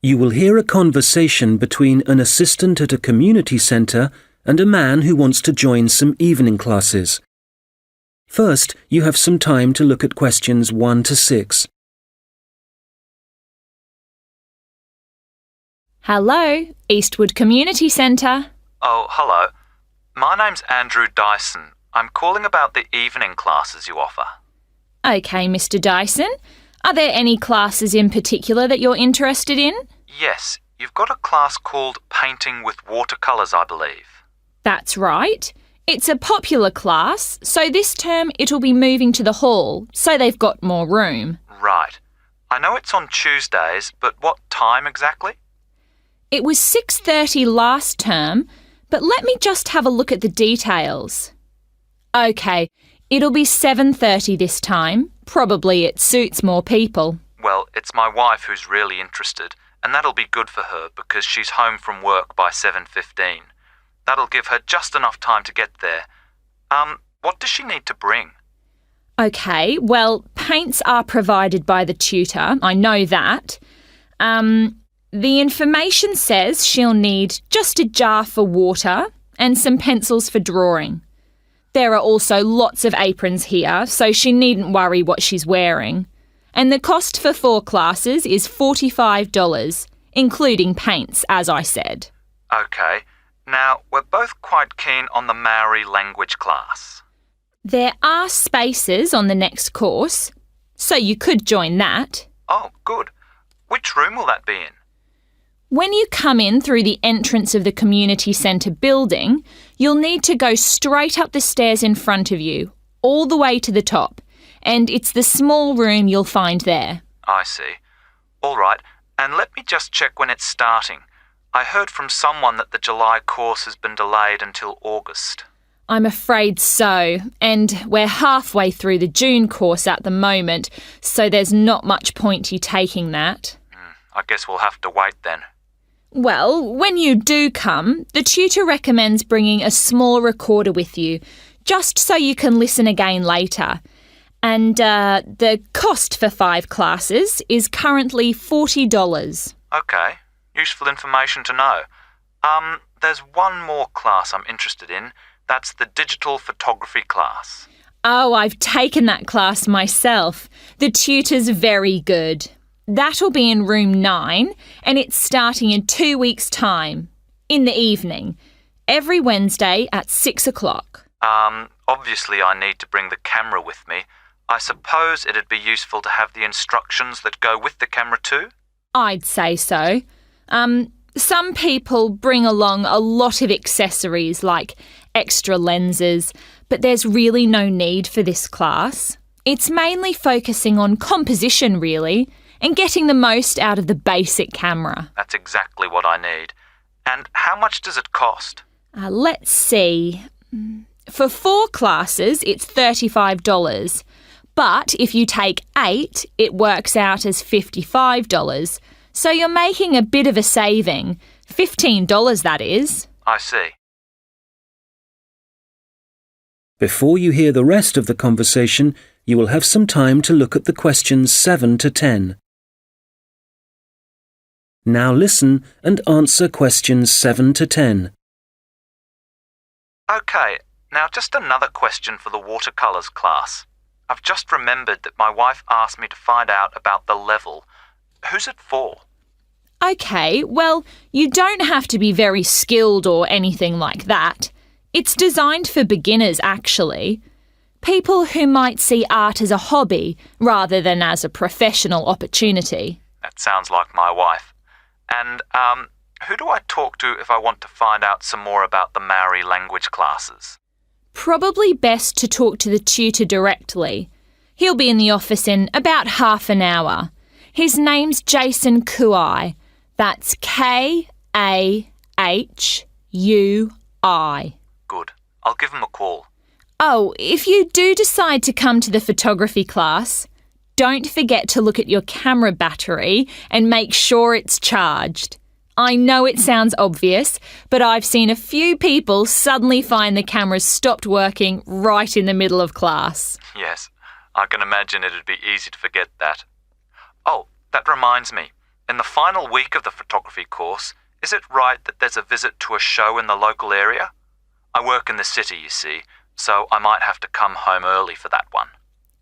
You will hear a conversation between an assistant at a community centre and a man who wants to join some evening classes. First, you have some time to look at questions 1 to 6. Hello, Eastwood Community Centre. Oh, hello. My name's Andrew Dyson. I'm calling about the evening classes you offer. OK, Mr Dyson. Are there any classes in particular that you're interested in? Yes, you've got a class called Painting with Watercolours, I believe. That's right. It's a popular class, so this term it'll be moving to the hall, so they've got more room. Right. I know it's on Tuesdays, but what time exactly? It was 6:30 last term, but let me just have a look at the details. OK, it'll be 7:30 this time. Probably it suits more people. Well, it's my wife who's really interested, and that'll be good for her because she's home from work by 7:15. That'll give her just enough time to get there. What does she need to bring? OK, well, paints are provided by the tutor, I know that. The information says she'll need just a jar for water and some pencils for drawing. There are also lots of aprons here, so she needn't worry what she's wearing. And the cost for 4 classes is $45, including paints, as I said. OK. Now, we're both quite keen on the Maori language class. There are spaces on the next course, so you could join that. Oh, good. Which room will that be in? When you come in through the entrance of the community centre building, you'll need to go straight up the stairs in front of you, all the way to the top, and it's the small room you'll find there. I see. All right, and let me just check when it's starting. I heard from someone that the July course has been delayed until August. I'm afraid so, and we're halfway through the June course at the moment, so there's not much point you taking that. I guess we'll have to wait then. Well, when you do come, the tutor recommends bringing a small recorder with you, just so you can listen again later. And the cost for 5 classes is currently $40. OK, useful information to know. There's one more class I'm interested in. That's the digital photography class. Oh, I've taken that class myself. The tutor's very good. That'll be in room 9, and it's starting in 2 weeks' time, in the evening, every Wednesday at 6 o'clock. Obviously I need to bring the camera with me. I suppose it'd be useful to have the instructions that go with the camera too? I'd say so. Some people bring along a lot of accessories like extra lenses, but there's really no need for this class. It's mainly focusing on composition, really, and getting the most out of the basic camera. That's exactly what I need. And how much does it cost? Let's see. For 4 classes, it's $35. But if you take 8, it works out as $55. So you're making a bit of a saving. $15, that is. I see. Before you hear the rest of the conversation, you will have some time to look at the questions 7 to 10. Now listen and answer questions 7 to 10. OK, now just another question for the watercolours class. I've just remembered that my wife asked me to find out about the level. Who's it for? OK, well, you don't have to be very skilled or anything like that. It's designed for beginners, actually. People who might see art as a hobby rather than as a professional opportunity. That sounds like my wife. And, who do I talk to if I want to find out some more about the Maori language classes? Probably best to talk to the tutor directly. He'll be in the office in about half an hour. His name's Jason Kuai. That's K-A-H-U-I. Good. I'll give him a call. Oh, if you do decide to come to the photography class, don't forget to look at your camera battery and make sure it's charged. I know it sounds obvious, but I've seen a few people suddenly find the cameras stopped working right in the middle of class. Yes, I can imagine it'd be easy to forget that. Oh, that reminds me. In the final week of the photography course, is it right that there's a visit to a show in the local area? I work in the city, you see, so I might have to come home early for that one.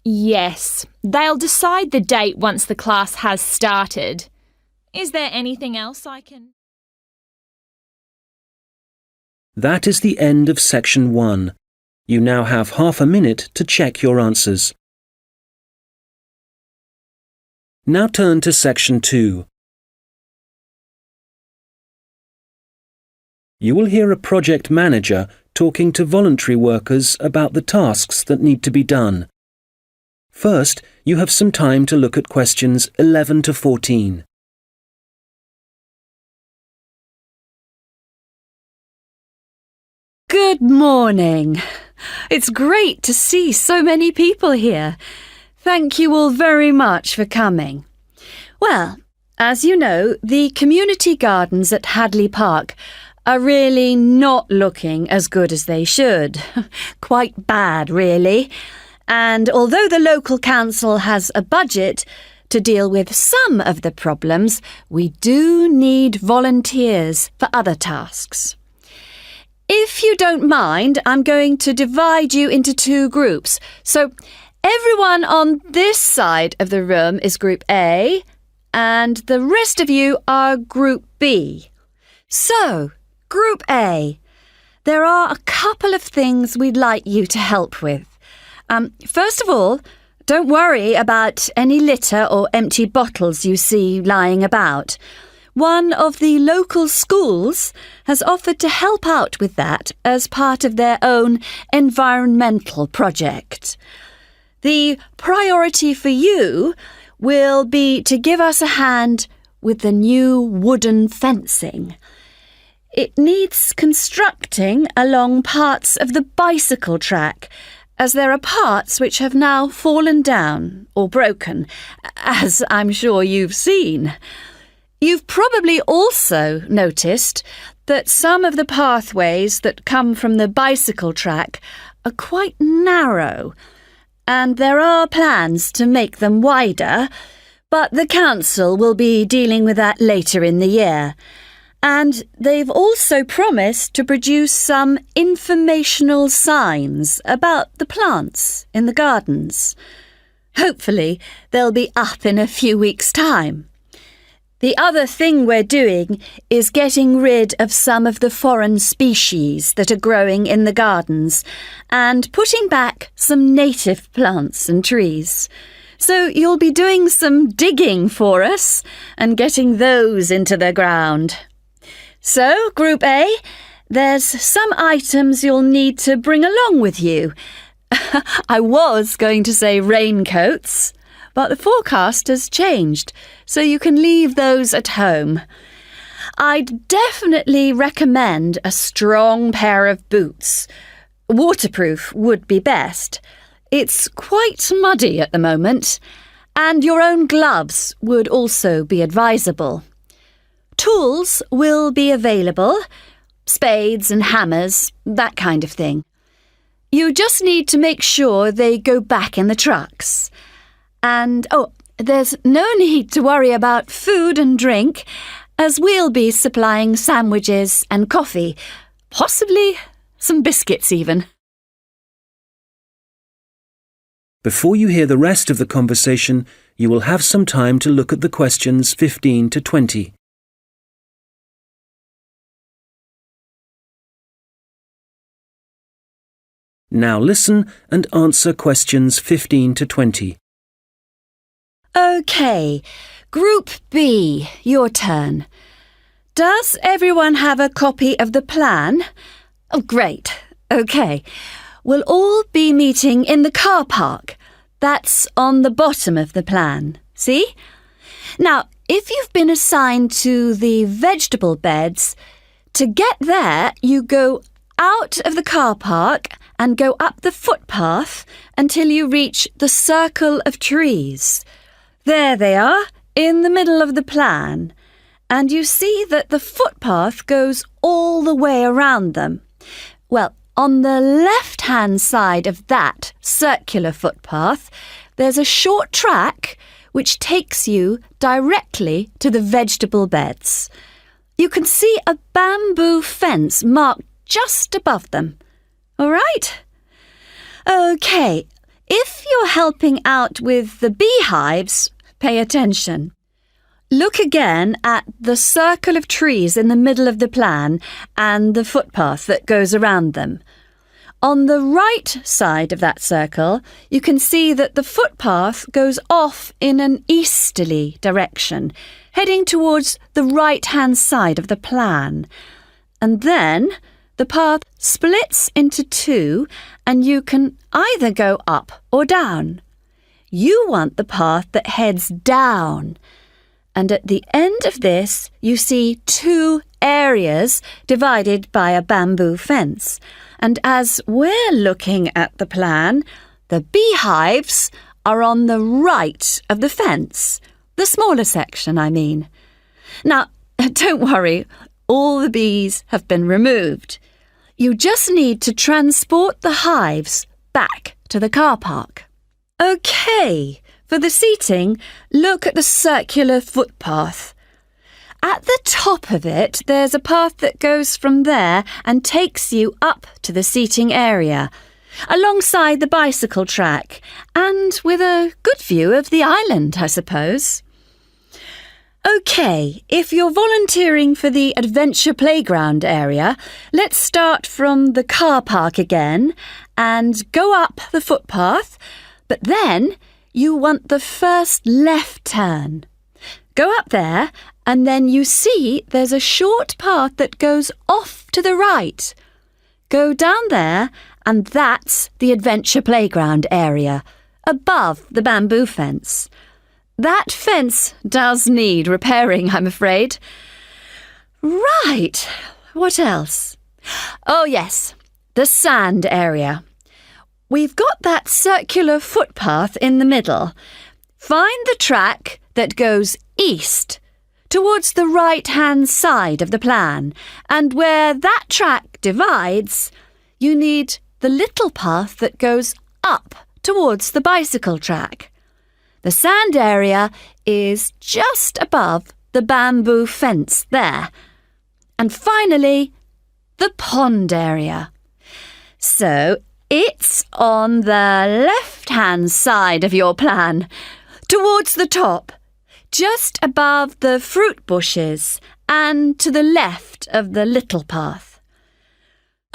Yes, they'll decide the date once the class has started. Is there anything else I can... That is the end of section 1. You now have half a minute to check your answers. Now turn to section 2. You will hear a project manager talking to voluntary workers about the tasks that need to be done. First, you have some time to look at questions 11 to 14. Good morning. It's great to see so many people here. Thank you all very much for coming. Well, as you know, the community gardens at Hadley Park are really not looking as good as they should. Quite bad, really. And although the local council has a budget to deal with some of the problems, we do need volunteers for other tasks. If you don't mind, I'm going to divide you into 2 groups. So everyone on this side of the room is Group A, and the rest of you are Group B. So, Group A, there are a couple of things we'd like you to help with. First of all, don't worry about any litter or empty bottles you see lying about. One of the local schools has offered to help out with that as part of their own environmental project. The priority for you will be to give us a hand with the new wooden fencing. It needs constructing along parts of the bicycle track, as there are parts which have now fallen down or broken, as I'm sure you've seen. You've probably also noticed that some of the pathways that come from the bicycle track are quite narrow, and there are plans to make them wider, but the council will be dealing with that later in the year. And they've also promised to produce some informational signs about the plants in the gardens. Hopefully, they'll be up in a few weeks' time. The other thing we're doing is getting rid of some of the foreign species that are growing in the gardens and putting back some native plants and trees. So you'll be doing some digging for us and getting those into the ground. So, Group A, there's some items you'll need to bring along with you. I was going to say raincoats, but the forecast has changed, so you can leave those at home. I'd definitely recommend a strong pair of boots. Waterproof would be best. It's quite muddy at the moment, and your own gloves would also be advisable. Tools will be available, spades and hammers, that kind of thing. You just need to make sure they go back in the trucks. And, there's no need to worry about food and drink, as we'll be supplying sandwiches and coffee, possibly some biscuits even. Before you hear the rest of the conversation, you will have some time to look at the questions 15 to 20. Now listen and answer questions 15 to 20. OK, Group B, your turn. Does everyone have a copy of the plan? Oh, great. OK. We'll all be meeting in the car park. That's on the bottom of the plan. See? Now, if you've been assigned to the vegetable beds, to get there, you go out of the car park and go up the footpath until you reach the circle of trees. There they are, in the middle of the plan. And you see that the footpath goes all the way around them. Well, on the left-hand side of that circular footpath, there's a short track which takes you directly to the vegetable beds. You can see a bamboo fence marked just above them. All right? OK, if you're helping out with the beehives, pay attention. Look again at the circle of trees in the middle of the plan and the footpath that goes around them. On the right side of that circle, you can see that the footpath goes off in an easterly direction, heading towards the right-hand side of the plan. And then the path splits into two, and you can either go up or down. You want the path that heads down. And at the end of this, you see two areas divided by a bamboo fence. And as we're looking at the plan, the beehives are on the right of the fence. The smaller section, I mean. Now, don't worry, all the bees have been removed. You just need to transport the hives back to the car park. OK, for the seating, look at the circular footpath. At the top of it, there's a path that goes from there and takes you up to the seating area, alongside the bicycle track, and with a good view of the island, I suppose. OK, if you're volunteering for the adventure playground area, let's start from the car park again and go up the footpath, but then you want the first left turn. Go up there, and then you see there's a short path that goes off to the right. Go down there, and that's the adventure playground area, above the bamboo fence. That fence does need repairing, I'm afraid. Right, what else? Oh yes, the sand area. We've got that circular footpath in the middle. Find the track that goes east, towards the right-hand side of the plan, and where that track divides, you need the little path that goes up towards the bicycle track. The sand area is just above the bamboo fence there. And finally, the pond area. So it's on the left-hand side of your plan, towards the top, just above the fruit bushes and to the left of the little path.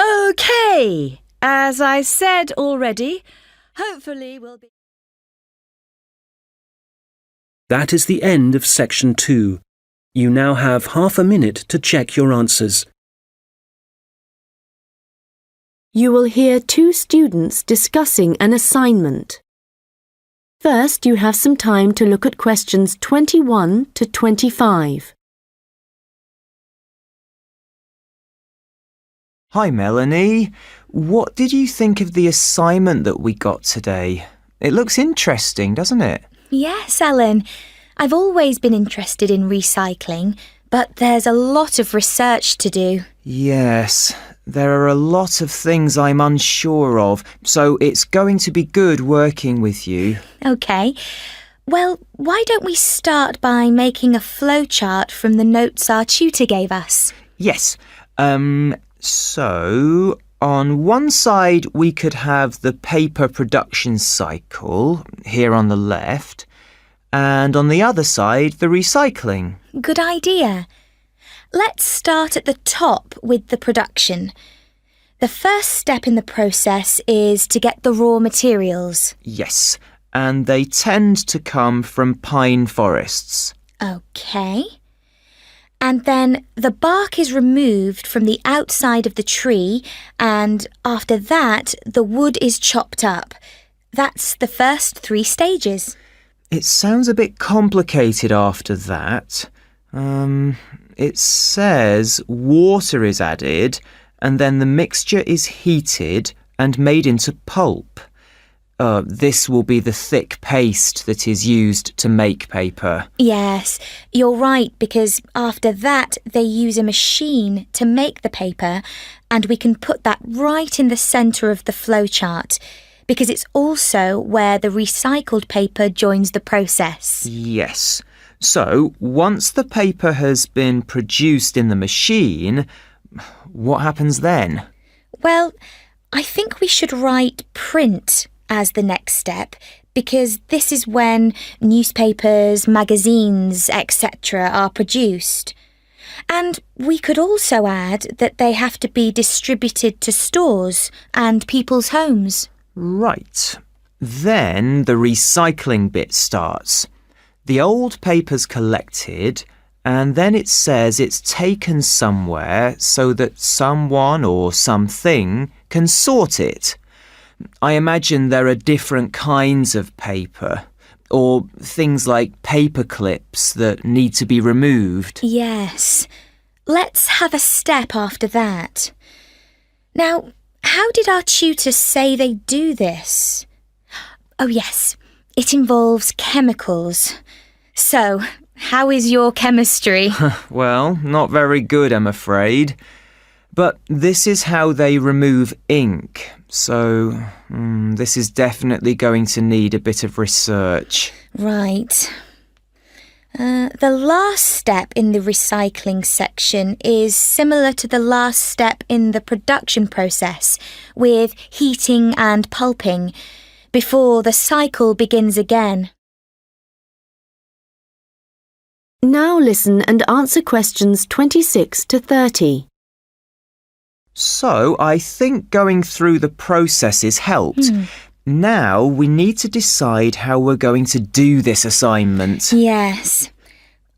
OK, as I said already, hopefully we'll be... That is the end of section 2. You now have half a minute to check your answers. You will hear two students discussing an assignment. First, you have some time to look at questions 21 to 25. Hi, Melanie. What did you think of the assignment that we got today? It looks interesting, doesn't it? Yes, Ellen. I've always been interested in recycling, but there's a lot of research to do. Yes, there are a lot of things I'm unsure of, so it's going to be good working with you. OK. Well, why don't we start by making a flowchart from the notes our tutor gave us? Yes. So, on one side we could have the paper production cycle, here on the left, and on the other side the recycling. Good idea. Let's start at the top with the production. The first step in the process is to get the raw materials. Yes, and they tend to come from pine forests. OK. And then the bark is removed from the outside of the tree, and after that, the wood is chopped up. That's the first 3 stages. It sounds a bit complicated after that. It says water is added, and then the mixture is heated and made into pulp. This will be the thick paste that is used to make paper. Yes, you're right, because after that they use a machine to make the paper, and we can put that right in the centre of the flowchart, because it's also where the recycled paper joins the process. Yes. So, once the paper has been produced in the machine, what happens then? Well, I think we should write print as the next step, because this is when newspapers, magazines, etc. are produced. And we could also add that they have to be distributed to stores and people's homes. Right. Then the recycling bit starts. The old paper's collected, and then it says it's taken somewhere so that someone or something can sort it. I imagine there are different kinds of paper, or things like paper clips that need to be removed. Yes. Let's have a step after that. Now, how did our tutor say they do this? Oh yes, it involves chemicals. So, how is your chemistry? Well, not very good, I'm afraid. But this is how they remove ink. So, this is definitely going to need a bit of research. Right. The last step in the recycling section is similar to the last step in the production process, with heating and pulping, before the cycle begins again. Now listen and answer questions 26 to 30. So, I think going through the processes helped. Now we need to decide how we're going to do this assignment. Yes.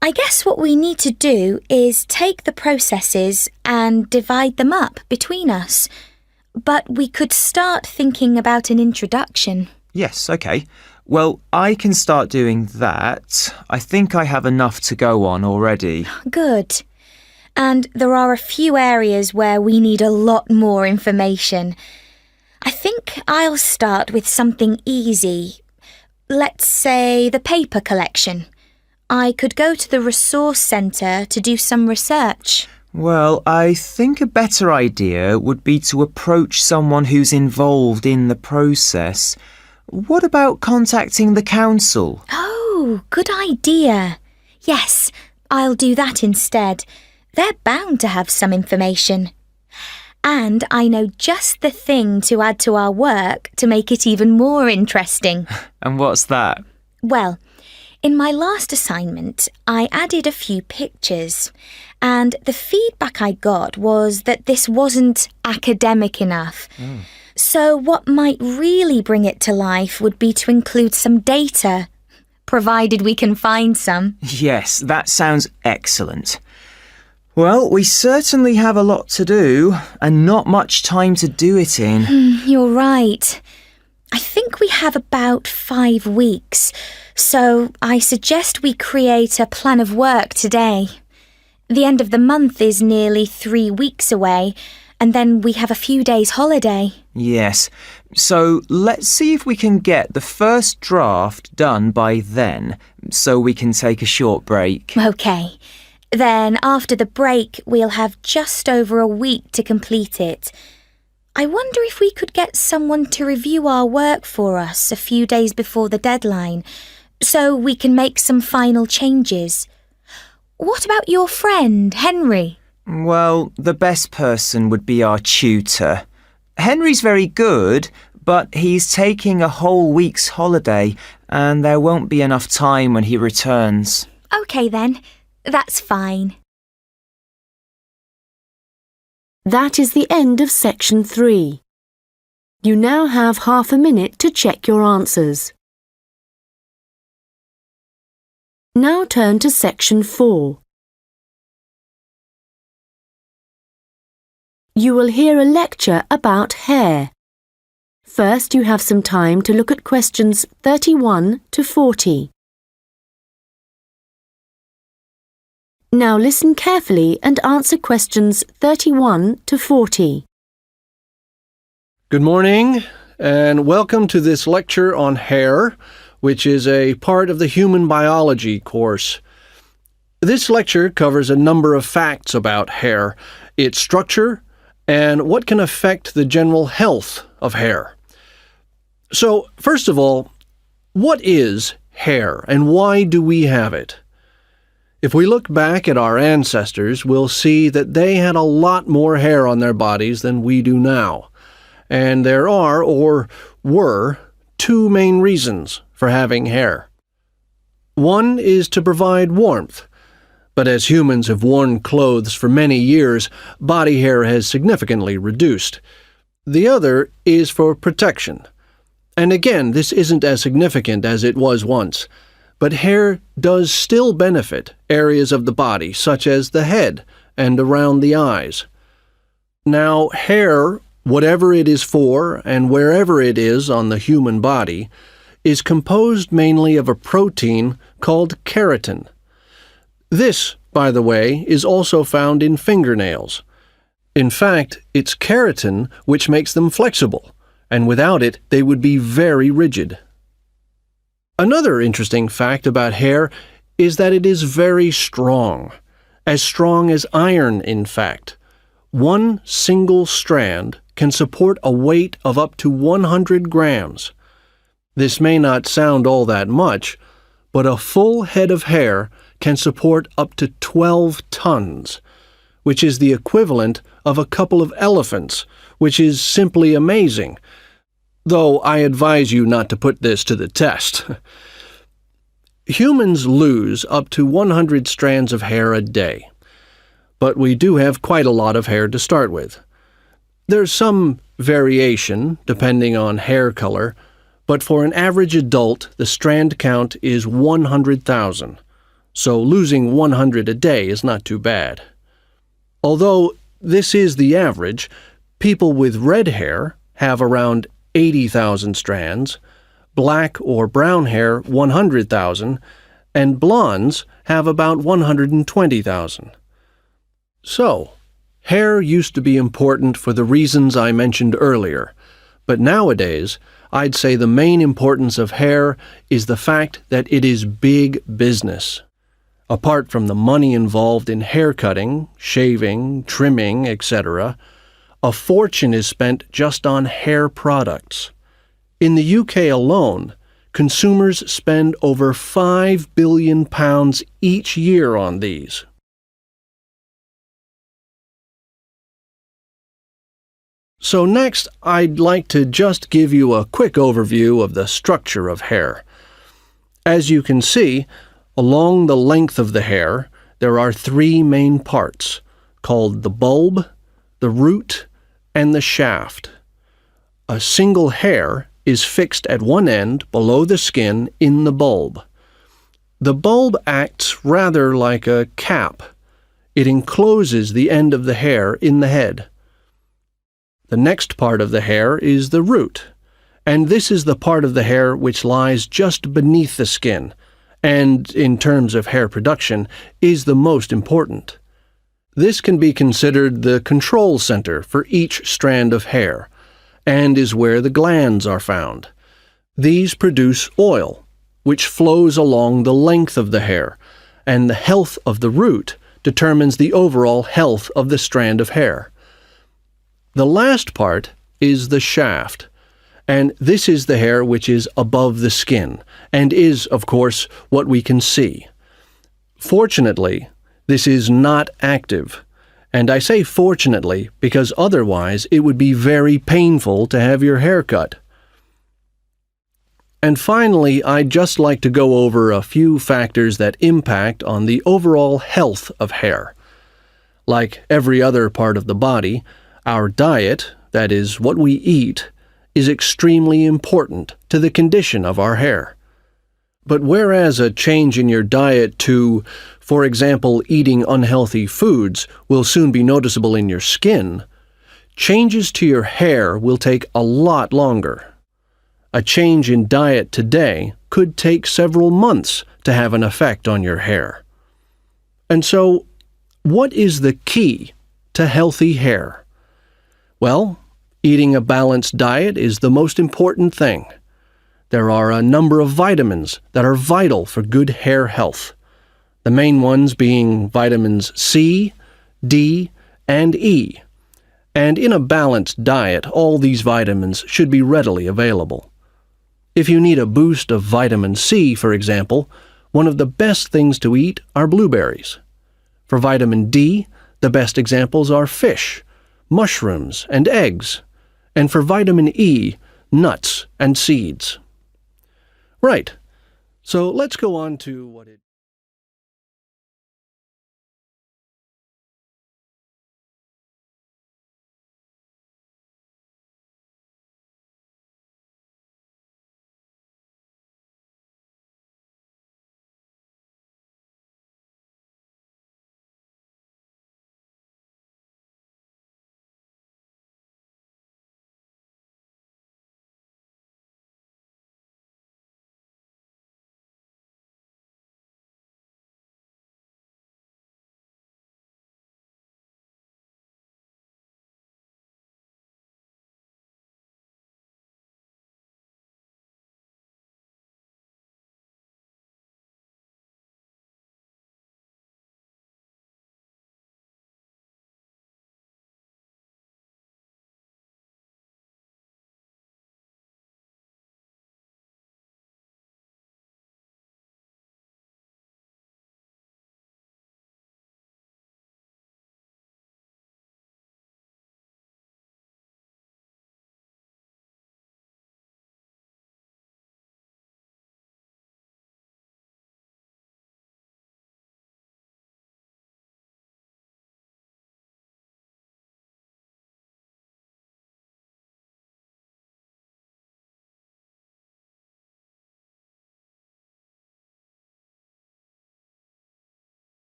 I guess what we need to do is take the processes and divide them up between us. But we could start thinking about an introduction. Yes, okay. Well, I can start doing that. I think I have enough to go on already. Good. And there are a few areas where we need a lot more information. I think I'll start with something easy. Let's say the paper collection. I could go to the resource centre to do some research. Well, I think a better idea would be to approach someone who's involved in the process. What about contacting the council? Oh, good idea. Yes, I'll do that instead. They're bound to have some information. And I know just the thing to add to our work to make it even more interesting. And what's that? Well, in my last assignment, I added a few pictures, and the feedback I got was that this wasn't academic enough. So what might really bring it to life would be to include some data, provided we can find some. Yes, that sounds excellent. Well, we certainly have a lot to do, and not much time to do it in. You're right. I think we have about 5 weeks, so I suggest we create a plan of work today. The end of the month is nearly 3 weeks away, and then we have a few days holiday. Yes, so let's see if we can get the first draft done by then, so we can take a short break. OK. Then after the break, we'll have just over a week to complete it. I wonder if we could get someone to review our work for us a few days before the deadline, so we can make some final changes. What about your friend, Henry? Well, the best person would be our tutor. Henry's very good, but he's taking a whole week's holiday, and there won't be enough time when he returns. OK then, that's fine. That is the end of section 3. You now have half a minute to check your answers. Now turn to section 4. You will hear a lecture about hair. First, you have some time to look at questions 31 to 40. Now listen carefully and answer questions 31 to 40. Good morning, and welcome to this lecture on hair, which is a part of the human biology course. This lecture covers a number of facts about hair, its structure, and what can affect the general health of hair. So, first of all, what is hair and why do we have it? If we look back at our ancestors, we'll see that they had a lot more hair on their bodies than we do now. And there are, or were, two main reasons for having hair. One is to provide warmth, but as humans have worn clothes for many years, body hair has significantly reduced. The other is for protection. And again, this isn't as significant as it was once, but hair does still benefit areas of the body, such as the head and around the eyes. Now, hair, whatever it is for and wherever it is on the human body, is composed mainly of a protein called keratin. This, by the way, is also found in fingernails. In fact, it's keratin which makes them flexible, and without it they would be very rigid. Another interesting fact about hair is that it is very strong as iron, in fact. One single strand can support a weight of up to 100 grams. This may not sound all that much, but a full head of hair can support up to 12 tons, which is the equivalent of a couple of elephants, which is simply amazing. Though I advise you not to put this to the test. Humans lose up to 100 strands of hair a day, but we do have quite a lot of hair to start with. There's some variation depending on hair color, but for an average adult, the strand count is 100,000, so losing 100 a day is not too bad. Although this is the average, people with red hair have around 80,000 strands, black or brown hair 100,000, and blondes have about 120,000. So, hair used to be important for the reasons I mentioned earlier, but nowadays I'd say the main importance of hair is the fact that it is big business. Apart from the money involved in hair cutting, shaving, trimming, etc., a fortune is spent just on hair products. In the UK alone, consumers spend over £5 billion each year on these. So next, I'd like to just give you a quick overview of the structure of hair. As you can see, along the length of the hair, there are three main parts, called the bulb, the root, and the shaft. A single hair is fixed at one end below the skin in the bulb. The bulb acts rather like a cap. It encloses the end of the hair in the head. The next part of the hair is the root, and this is the part of the hair which lies just beneath the skin, and, in terms of hair production, is the most important. This can be considered the control center for each strand of hair, and is where the glands are found. These produce oil, which flows along the length of the hair, and the health of the root determines the overall health of the strand of hair. The last part is the shaft, and this is the hair which is above the skin, and is, of course, what we can see. Fortunately, this is not active, and I say fortunately because otherwise it would be very painful to have your hair cut. And finally, I'd just like to go over a few factors that impact on the overall health of hair. Like every other part of the body, our diet, that is, what we eat, is extremely important to the condition of our hair. But whereas a change in your diet to, for example, eating unhealthy foods will soon be noticeable in your skin, changes to your hair will take a lot longer. A change in diet today could take several months to have an effect on your hair. And so, what is the key to healthy hair? Well, eating a balanced diet is the most important thing. There are a number of vitamins that are vital for good hair health. The main ones being vitamins C, D, and E. And in a balanced diet, all these vitamins should be readily available. If you need a boost of vitamin C, for example, one of the best things to eat are blueberries. For vitamin D, the best examples are fish, mushrooms, and eggs. And for vitamin E, nuts and seeds. Right. So let's go on to what it